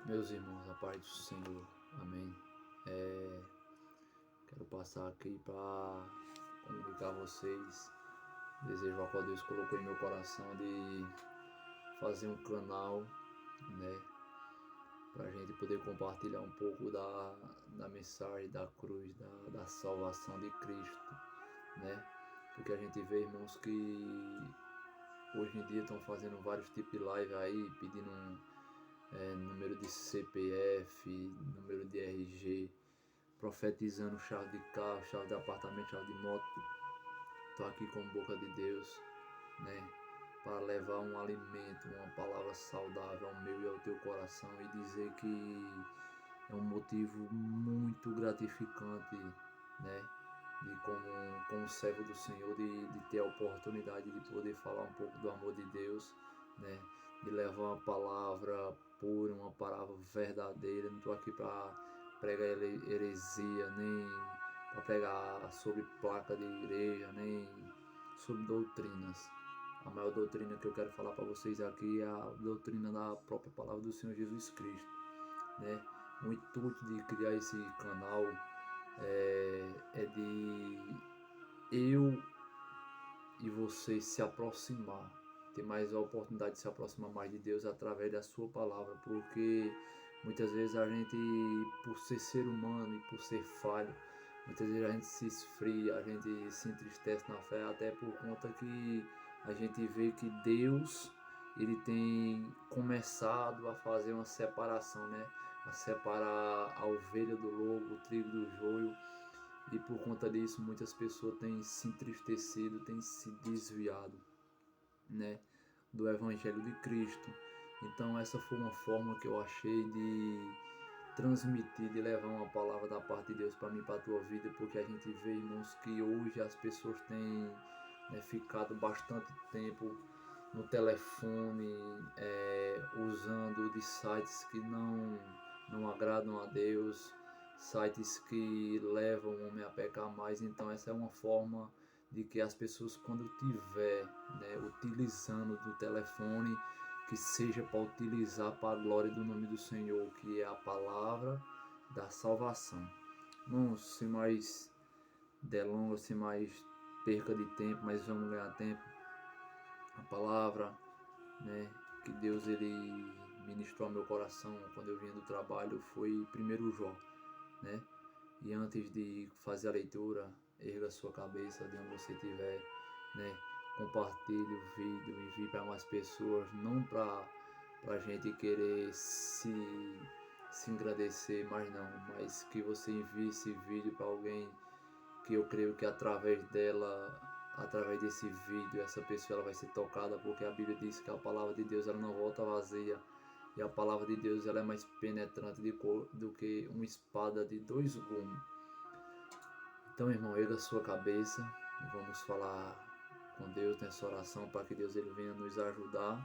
Meus irmãos, a paz do Senhor, amém. Quero passar aqui para comunicar a vocês desejo ao qual Deus colocou em meu coração de fazer um canal, né, para a gente poder compartilhar um pouco da mensagem da cruz, da salvação de Cristo, né, porque a gente vê, irmãos, que hoje em dia estão fazendo vários tipos de live aí, pedindo número de CPF, número de RG, profetizando chave de carro, chave de apartamento, chave de moto. Estou aqui com boca de Deus, né, para levar um alimento, uma palavra saudável ao meu e ao teu coração e dizer que é um motivo muito gratificante, né, de como servo do Senhor, de ter a oportunidade de poder falar um pouco do amor de Deus, né, de levar uma palavra pura, uma palavra verdadeira. Não estou aqui para pregar heresia, nem para pregar sobre placa de igreja, nem sobre doutrinas. A maior doutrina que eu quero falar para vocês aqui é a doutrina da própria palavra do Senhor Jesus Cristo, né? O intuito de criar esse canal é de eu e você se aproximar, ter mais a oportunidade de se aproximar mais de Deus através da sua palavra, porque muitas vezes a gente, por ser humano e por ser falho, muitas vezes a gente se esfria, a gente se entristece na fé, até por conta que a gente vê que Deus, ele tem começado a fazer uma separação, né? A separar a ovelha do lobo, o trigo do joio, e por conta disso muitas pessoas têm se entristecido, têm se desviado, né, do Evangelho de Cristo. Então essa foi uma forma que eu achei de transmitir, de levar uma palavra da parte de Deus para mim, para a tua vida, porque a gente vê, irmãos, que hoje as pessoas têm, né, ficado bastante tempo no telefone, usando de sites que não agradam a Deus, sites que levam o homem a pecar mais. Então essa é uma forma de que as pessoas, quando tiver, né, utilizando do telefone, que seja para utilizar para a glória do nome do Senhor, que é a palavra da salvação. Não sem mais delongas, sem mais perca de tempo, mas vamos ganhar tempo. A palavra, né, que Deus ele ministrou ao meu coração quando eu vinha do trabalho foi primeiro Jó, né? E antes de fazer a leitura, erga sua cabeça de onde você estiver, né? Compartilhe o vídeo, envie para mais pessoas, não para a gente querer se engrandecer, mas que você envie esse vídeo para alguém que eu creio que através dela, através desse vídeo, essa pessoa ela vai ser tocada, porque a Bíblia diz que a palavra de Deus ela não volta vazia, e a palavra de Deus ela é mais penetrante do que uma espada de dois gumes. Então, irmão, erga a sua cabeça e vamos falar com Deus nessa oração para que Deus ele venha nos ajudar,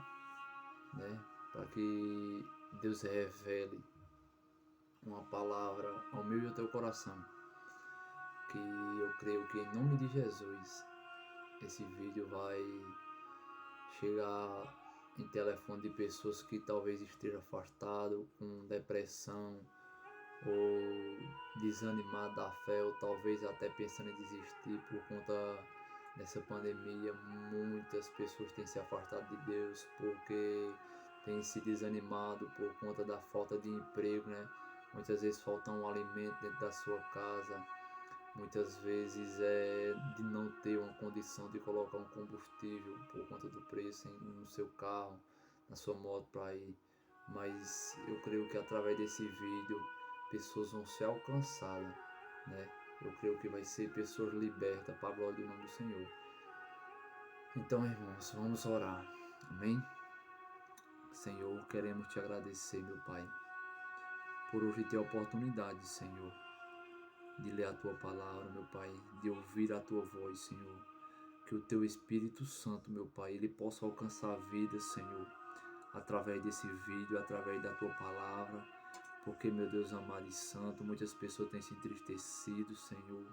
né? Para que Deus revele uma palavra ao meu e ao teu coração, que eu creio que em nome de Jesus esse vídeo vai chegar em telefone de pessoas que talvez estejam afastadas, com depressão ou desanimado da fé, ou talvez até pensando em desistir por conta dessa pandemia. Muitas pessoas têm se afastado de Deus porque têm se desanimado por conta da falta de emprego, né? Muitas vezes falta um alimento dentro da sua casa, muitas vezes é de não ter uma condição de colocar um combustível por conta do preço no seu carro, na sua moto para ir. Mas eu creio que através desse vídeo pessoas vão ser alcançadas, né? Eu creio que vai ser pessoas libertas para a glória do nome do Senhor. Então, irmãos, vamos orar. Amém? Senhor, queremos te agradecer, meu Pai, por hoje ter a oportunidade, Senhor, de ler a tua palavra, meu Pai, de ouvir a tua voz, Senhor. Que o teu Espírito Santo, meu Pai, ele possa alcançar a vida, Senhor, através desse vídeo, através da tua palavra. Porque, meu Deus amado e santo, muitas pessoas têm se entristecido, Senhor,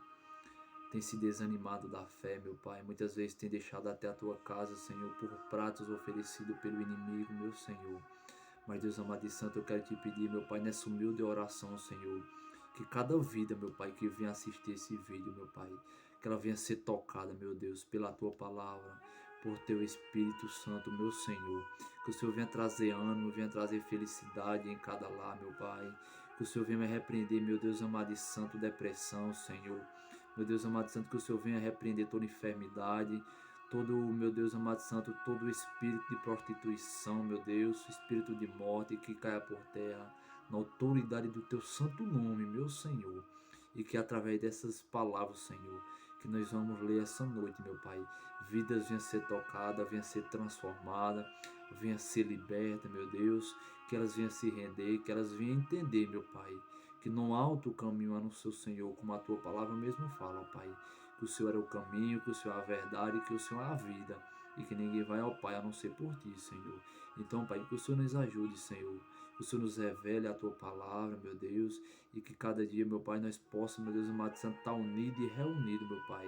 têm se desanimado da fé, meu Pai. Muitas vezes têm deixado até a tua casa, Senhor, por pratos oferecidos pelo inimigo, meu Senhor. Mas Deus amado e santo, eu quero te pedir, meu Pai, nessa humilde oração, Senhor, que cada vida, meu Pai, que venha assistir esse vídeo, meu Pai, que ela venha ser tocada, meu Deus, pela Tua Palavra, por Teu Espírito Santo, meu Senhor. Que o Senhor venha trazer ânimo, venha trazer felicidade em cada lar, meu Pai. Que o Senhor venha me repreender, meu Deus amado e santo, depressão, Senhor. Meu Deus amado e santo, que o Senhor venha repreender toda enfermidade, todo, meu Deus amado e santo, todo espírito de prostituição, meu Deus, espírito de morte, que caia por terra, na autoridade do Teu santo nome, meu Senhor. E que através dessas palavras, Senhor, que nós vamos ler essa noite, meu Pai, vidas venham ser tocadas, venham ser transformadas, venham ser libertas, meu Deus, que elas venham se render, que elas venham entender, meu Pai, que não há outro caminho a não ser o Senhor, como a Tua palavra mesmo fala, Pai, que o Senhor é o caminho, que o Senhor é a verdade, que o Senhor é a vida, e que ninguém vai ao Pai a não ser por Ti, Senhor. Então, Pai, que o Senhor nos ajude, Senhor, que o Senhor nos revele a Tua palavra, meu Deus, e que cada dia, meu Pai, nós possamos, meu Deus amado santo, estar unidos e reunidos, meu Pai,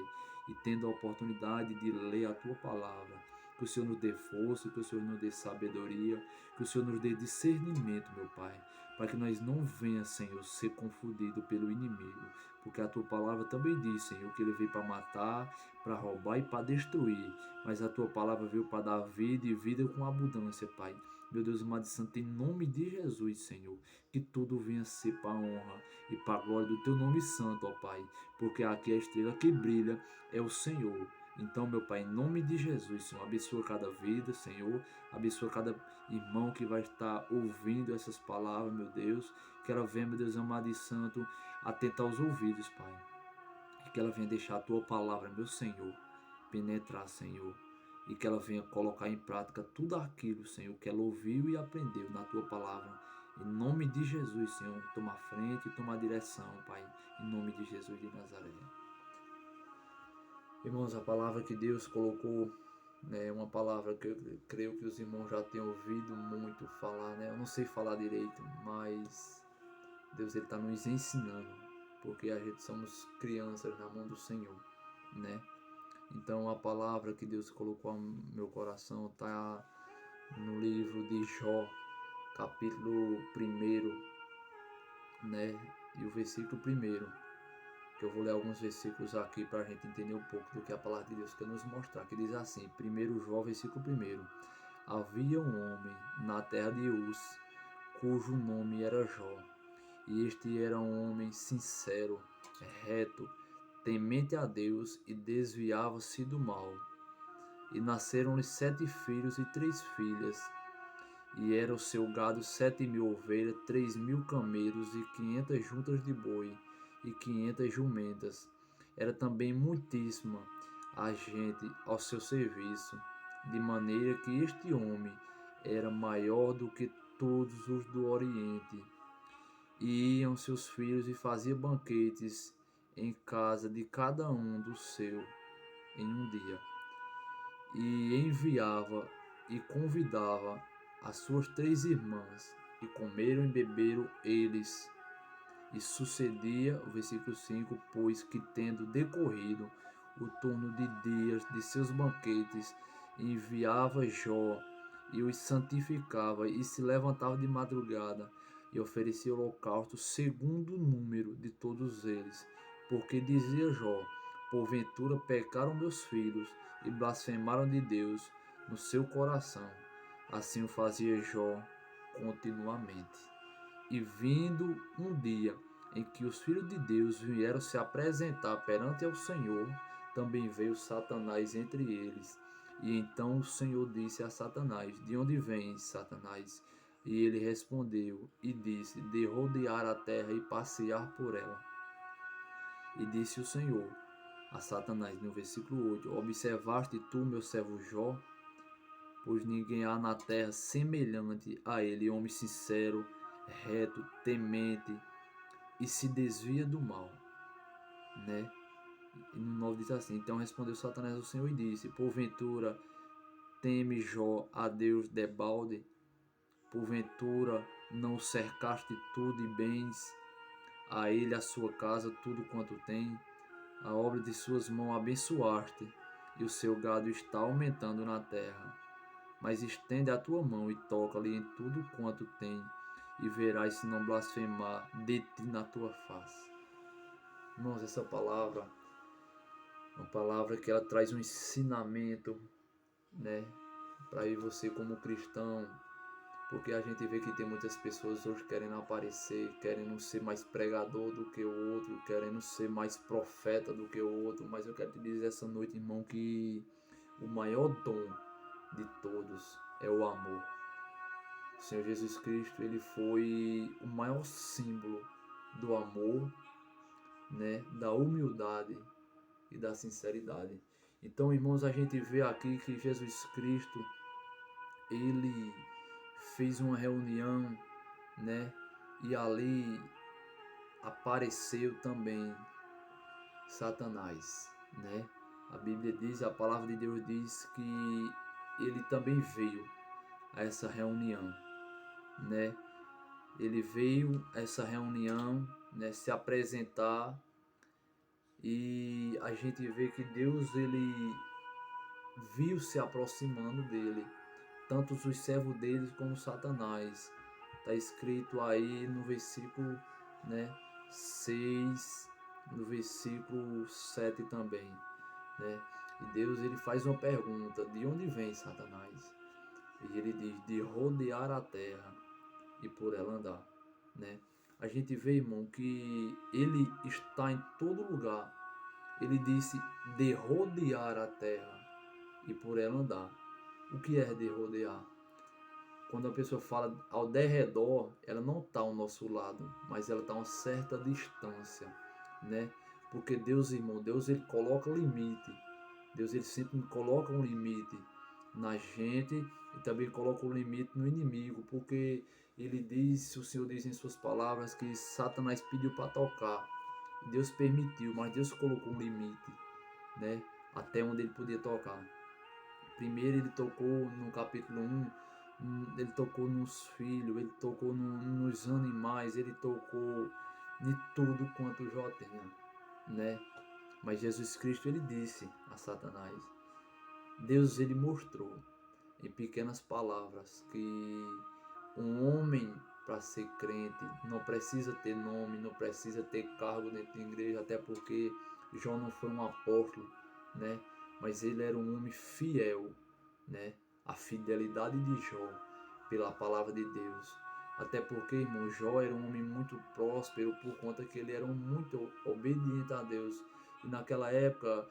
e tendo a oportunidade de ler a Tua palavra. Que o Senhor nos dê força, que o Senhor nos dê sabedoria, que o Senhor nos dê discernimento, meu Pai, para que nós não venhamos, Senhor, ser confundidos pelo inimigo, porque a Tua palavra também diz, Senhor, que Ele veio para matar, para roubar e para destruir, mas a Tua palavra veio para dar vida e vida com abundância, Pai. Meu Deus amado e santo, em nome de Jesus, Senhor, que tudo venha ser para a honra e para a glória do Teu nome santo, ó Pai, porque aqui a estrela que brilha é o Senhor. Então, meu Pai, em nome de Jesus, Senhor, abençoa cada vida, Senhor, abençoa cada irmão que vai estar ouvindo essas palavras, meu Deus, que ela venha, meu Deus amado e santo, atentar os ouvidos, Pai, e que ela venha deixar a Tua palavra, meu Senhor, penetrar, Senhor, e que ela venha colocar em prática tudo aquilo, Senhor, que ela ouviu e aprendeu na Tua palavra. Em nome de Jesus, Senhor, toma a frente e toma a direção, Pai, em nome de Jesus de Nazaré. Irmãos, a palavra que Deus colocou é uma palavra que eu creio que os irmãos já tenham ouvido muito falar, né? Eu não sei falar direito, mas Deus está nos ensinando, porque a gente somos crianças na mão do Senhor, né? Então a palavra que Deus colocou no meu coração está no livro de Jó, capítulo 1, né? E o versículo 1, que eu vou ler alguns versículos aqui para a gente entender um pouco do que a palavra de Deus quer nos mostrar, que diz assim, 1 Jó, versículo 1, havia um homem na terra de Uz, cujo nome era Jó, e este era um homem sincero, reto, temente a Deus e desviava-se do mal. E nasceram-lhe 7 filhos e 3 filhas, e era o seu gado 7.000 ovelhas, 3.000 camelos e 500 juntas de boi, e 500 jumentas. Era também muitíssima a gente ao seu serviço, de maneira que este homem era maior do que todos os do Oriente. E iam seus filhos e fazia banquetes em casa de cada um do seu em um dia. E enviava e convidava as suas 3 irmãs, e comeram e beberam eles. E sucedia, o versículo 5, pois que tendo decorrido o turno de dias de seus banquetes, enviava Jó e os santificava, e se levantava de madrugada e oferecia holocausto segundo o número de todos eles. Porque dizia Jó, porventura pecaram meus filhos e blasfemaram de Deus no seu coração. Assim o fazia Jó continuamente. E vindo um dia em que os filhos de Deus vieram se apresentar perante ao Senhor, também veio Satanás entre eles. E então o Senhor disse a Satanás, de onde vens, Satanás? E ele respondeu e disse, de rodear a terra e passear por ela. E disse o Senhor a Satanás, no versículo 8, observaste tu, meu servo Jó? Pois ninguém há na terra semelhante a ele, homem sincero, reto, temente e se desvia do mal, né? E no 9 diz assim, então respondeu Satanás ao Senhor e disse, porventura teme Jó a Deus debalde? Porventura não cercaste tu de bens, a ele, a sua casa, tudo quanto tem? A obra de suas mãos abençoaste, e o seu gado está aumentando na terra. mas estende a tua mão e toca-lhe em tudo quanto tem, e verás se não blasfemar de ti na tua face. Irmãos, essa palavra é uma palavra que ela traz um ensinamento, né, para você como cristão, porque a gente vê que tem muitas pessoas hoje querendo aparecer, querendo ser mais pregador do que o outro, querendo ser mais profeta do que o outro, mas eu quero te dizer essa noite, irmão, que o maior dom de todos é o amor. O Senhor Jesus Cristo, ele foi o maior símbolo do amor, né, da humildade e da sinceridade. Então, irmãos, a gente vê aqui que Jesus Cristo, ele fez uma reunião, né, e ali apareceu também Satanás, né? A Bíblia diz, a palavra de Deus diz que ele também veio a essa reunião, né? Ele veio a essa reunião, né, se apresentar, e a gente vê que Deus, ele viu se aproximando dele, tanto os servos deles como Satanás. Está escrito aí no versículo, né, 6, no versículo 7 também, né? E Deus, ele faz uma pergunta: de onde vem Satanás? E ele diz: de rodear a terra e por ela andar, né? A gente vê, irmão, que ele está em todo lugar. Ele disse de rodear a terra e por ela andar. O que é de rodear? Quando a pessoa fala ao derredor, ela não está ao nosso lado, mas ela está a uma certa distância, né? Porque Deus, irmão, Deus, ele coloca limite. Deus, ele sempre coloca um limite na gente e também coloca um limite no inimigo, porque ele diz, o Senhor diz em suas palavras que Satanás pediu para tocar. Deus permitiu, mas Deus colocou um limite, né? Até onde ele podia tocar. Primeiro ele tocou no capítulo 1, ele tocou nos filhos, ele tocou nos animais, ele tocou em tudo quanto Jó tinha, né? Mas Jesus Cristo, ele disse a Satanás, Deus, ele mostrou em pequenas palavras que um homem, para ser crente, não precisa ter nome, não precisa ter cargo dentro da igreja, até porque Jó não foi um apóstolo, né? Mas ele era um homem fiel, né? A fidelidade de Jó pela palavra de Deus. Até porque, irmão, Jó era um homem muito próspero por conta que ele era muito obediente a Deus. E naquela época,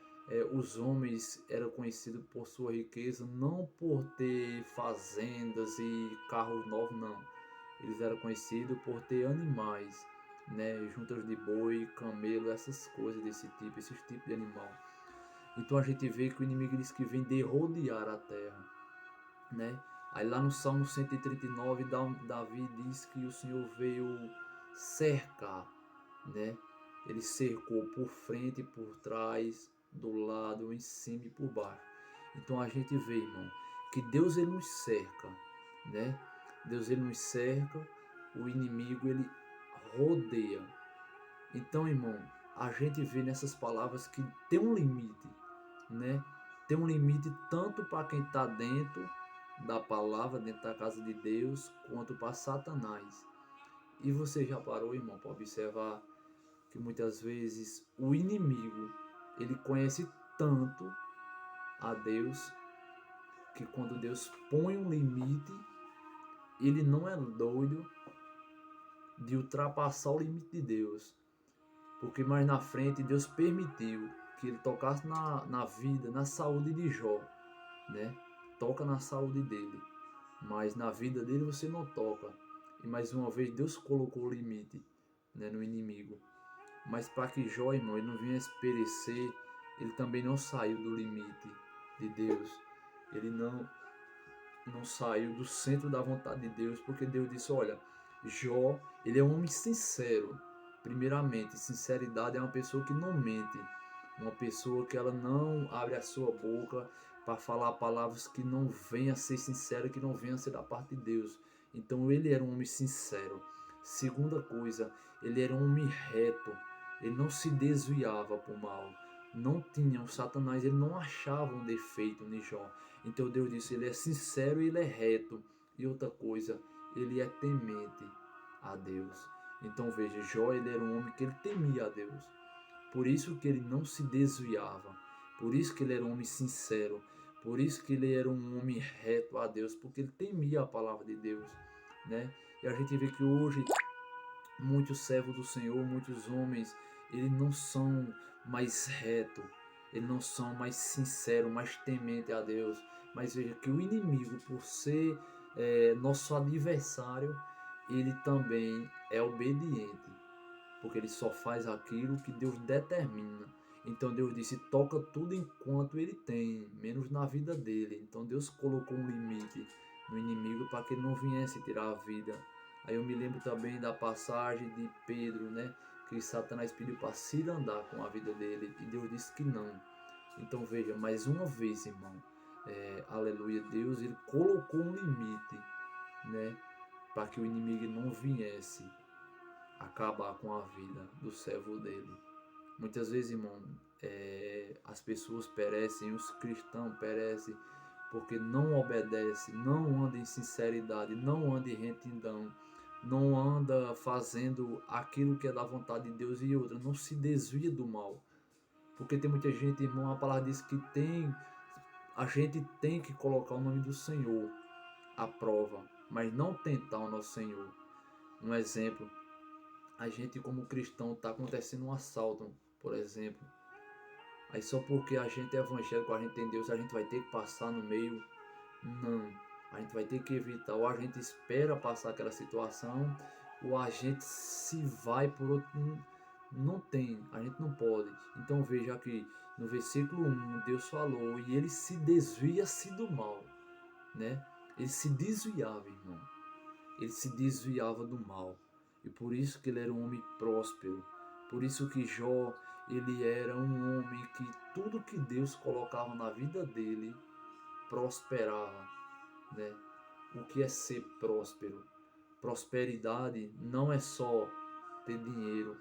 os homens eram conhecidos por sua riqueza, não por ter fazendas e carros novos, não. Eles eram conhecidos por ter animais, né, juntas de boi, camelo, essas coisas desse tipo, esses tipos de animal. Então a gente vê que o inimigo diz que vem de rodear a terra, né? Aí lá no Salmo 139, Davi diz que o Senhor veio cercar, né? Ele cercou por frente, por trás, do lado, em cima e por baixo. Então a gente vê, irmão, que Deus, ele nos cerca, né? Deus, ele nos cerca, o inimigo, ele rodeia. Então, irmão, a gente vê nessas palavras que tem um limite, né? Tem um limite tanto para quem está dentro da palavra, dentro da casa de Deus, quanto para Satanás. E você já parou, irmão, para observar que muitas vezes o inimigo, ele conhece tanto a Deus, que quando Deus põe um limite, ele não é doido de ultrapassar o limite de Deus. Porque mais na frente Deus permitiu que ele tocasse na vida, na saúde de Jó, né? Toca na saúde dele, mas na vida dele você não toca. E mais uma vez Deus colocou o limite, né, no inimigo. Mas para que Jó, irmão, ele não viesse perecer, ele também não saiu do limite de Deus. Ele não saiu do centro da vontade de Deus, porque Deus disse, olha, Jó, ele é um homem sincero. Primeiramente, sinceridade é uma pessoa que não mente, uma pessoa que ela não abre a sua boca para falar palavras que não venham a ser sinceras, que não venham a ser da parte de Deus. Então ele era um homem sincero. Segunda coisa, ele era um homem reto, ele não se desviava para o mal. Não tinha, o Satanás, ele não achava um defeito em Jó. Então Deus disse, ele é sincero e ele é reto. E outra coisa, ele é temente a Deus. Então veja, Jó, ele era um homem que ele temia a Deus. Por isso que ele não se desviava. Por isso que ele era um homem sincero. Por isso que ele era um homem reto a Deus, porque ele temia a palavra de Deus, né? E a gente vê que hoje muitos servos do Senhor, muitos homens, eles não são mais retos, eles não são mais sinceros, mais tementes a Deus. Mas veja que o inimigo, por ser nosso adversário, ele também é obediente, porque ele só faz aquilo que Deus determina. Então Deus disse, toca tudo enquanto ele tem, menos na vida dele. Então Deus colocou um limite no inimigo para que ele não viesse tirar a vida. Aí eu me lembro também da passagem de Pedro, né? Que Satanás pediu para se andar com a vida dele e Deus disse que não. Então veja, mais uma vez, irmão, aleluia, Deus ele colocou um limite, né? Para que o inimigo não viesse acabar com a vida do servo dele. Muitas vezes, irmão, as pessoas perecem, os cristãos perecem porque não obedecem, não andam em sinceridade, não andam em retidão, não anda fazendo aquilo que é da vontade de Deus e outra, não se desvia do mal. Porque tem muita gente, irmão, a palavra diz que a gente tem que colocar o nome do Senhor à prova, mas não tentar o nosso Senhor. Um exemplo, a gente como cristão está acontecendo um assalto, por exemplo. Aí só porque a gente é evangélico, a gente tem Deus, a gente vai ter que passar no meio? Não. A gente vai ter que evitar, ou a gente espera passar aquela situação, ou a gente se vai por outro. Não tem, a gente não pode. Então veja aqui, no versículo 1, Deus falou, e ele se desvia-se do mal, né? Ele se desviava, irmão. Ele se desviava do mal. E por isso que ele era um homem próspero. Por isso que Jó, ele era um homem que tudo que Deus colocava na vida dele prosperava, né? O que é ser próspero? Prosperidade não é só ter dinheiro,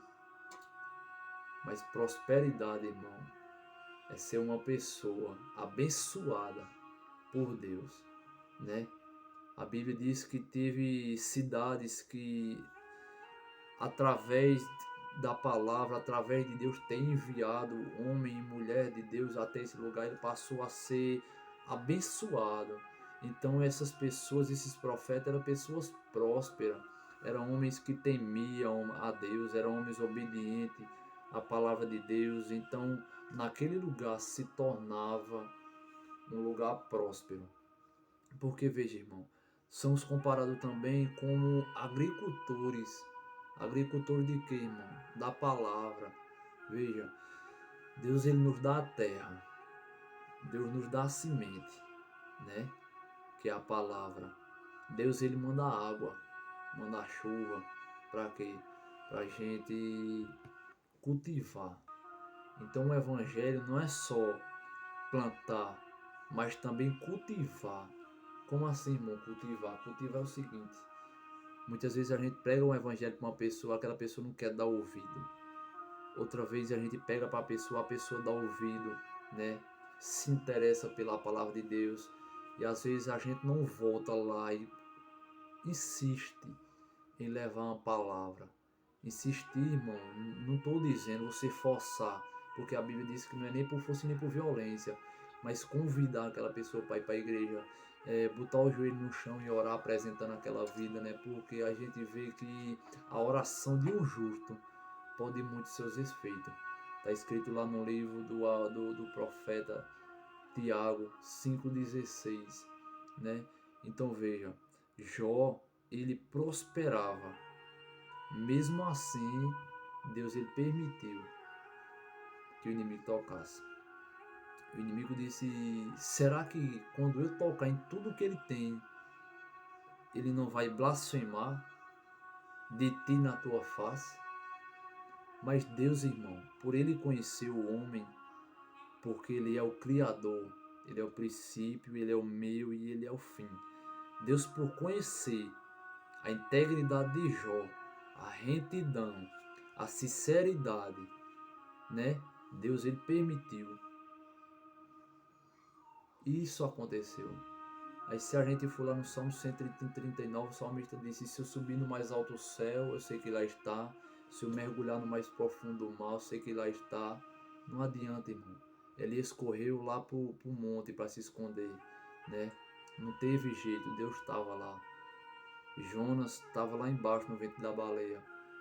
mas prosperidade, irmão, é ser uma pessoa abençoada por Deus, né? A Bíblia diz que teve cidades que através da palavra, através de Deus ter enviado homem e mulher de Deus até esse lugar, ele passou a ser abençoado. Então essas pessoas, esses profetas eram pessoas prósperas, eram homens que temiam a Deus, eram homens obedientes à palavra de Deus. Então naquele lugar se tornava um lugar próspero. Porque veja, irmão, somos comparados também como agricultores. Agricultor de quê, irmão? Da palavra. Veja, Deus ele nos dá a terra. Deus nos dá a semente, né? Que é a palavra. Deus ele manda a água, manda a chuva. Para quê? Para a gente cultivar. Então o evangelho não é só plantar, mas também cultivar. Como assim, irmão, cultivar? Cultivar é o seguinte. Muitas vezes a gente prega um evangelho para uma pessoa, aquela pessoa não quer dar ouvido. Outra vez a gente pega para a pessoa dá ouvido, né? Se interessa pela palavra de Deus. E às vezes a gente não volta lá e insiste em levar uma palavra. Insistir, irmão, não estou dizendo você forçar, porque a Bíblia diz que não é nem por força nem por violência, mas convidar aquela pessoa para ir para a igreja, botar o joelho no chão e orar apresentando aquela vida, né? Porque a gente vê que a oração de um justo pode muito seus efeitos. Está escrito lá no livro do profeta Tiago 5,16, né? Então veja, Jó, ele prosperava. Mesmo assim, Deus ele permitiu que o inimigo tocasse. O inimigo disse, será que quando eu tocar em tudo que ele tem, ele não vai blasfemar de ti na tua face? Mas Deus, irmão, por ele conhecer o homem, porque ele é o Criador, ele é o princípio, ele é o meio e ele é o fim. Deus, por conhecer a integridade de Jó, a retidão, a sinceridade, né? Deus ele permitiu Isso aconteceu. Aí se a gente for lá no Salmo 139, o salmista disse: se eu subir no mais alto céu, eu sei que lá está. Se eu mergulhar no mais profundo do mar, eu sei que lá está. Não adianta, irmão. Elias correu lá pro monte para se esconder, né? Não teve jeito, Deus estava lá. Jonas estava lá embaixo no ventre da baleia.